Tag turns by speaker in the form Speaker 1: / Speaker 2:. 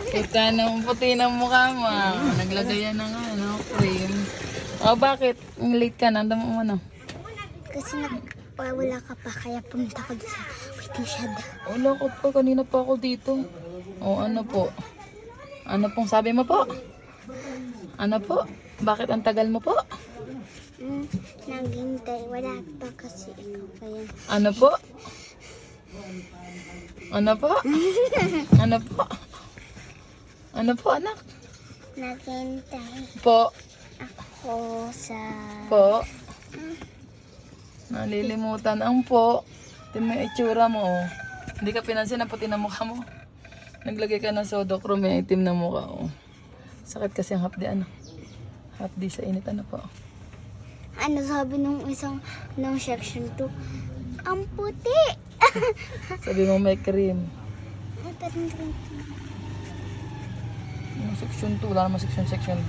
Speaker 1: Kita ng puti ng mukha mo. Naglagay yan ng cream. O bakit? Late ka na. Andam mo ano?
Speaker 2: Kasi wala ka pa, kaya pumunta ko sa waiting shed.
Speaker 1: Wala ko pa. Kanina pa ako dito. O ano po? Ano pong sabi mo po? Ano po? Bakit ang tagal mo po?
Speaker 2: Naghintay. Wala pa kasi ikaw pa yan.
Speaker 1: Ano po? Ano po? Ano po? Ano po anak?
Speaker 2: Naghintay
Speaker 1: Po?
Speaker 2: ako sa...
Speaker 1: Po? Nalilimutan ang po. Tingnan mo yung itsura mo. Oh. Hindi ka pinansin na puti na mukha mo. Naglagay ka ng sodochrome yung itim na mukha. Oh. Sakit kasi ang hapdi ano. Hapdi sa init ano po.
Speaker 2: Ano sabi nung section 2? Ang puti!
Speaker 1: Sabi mo may cream.
Speaker 2: Ay, parang green.
Speaker 1: Yung section 2, wala naman section.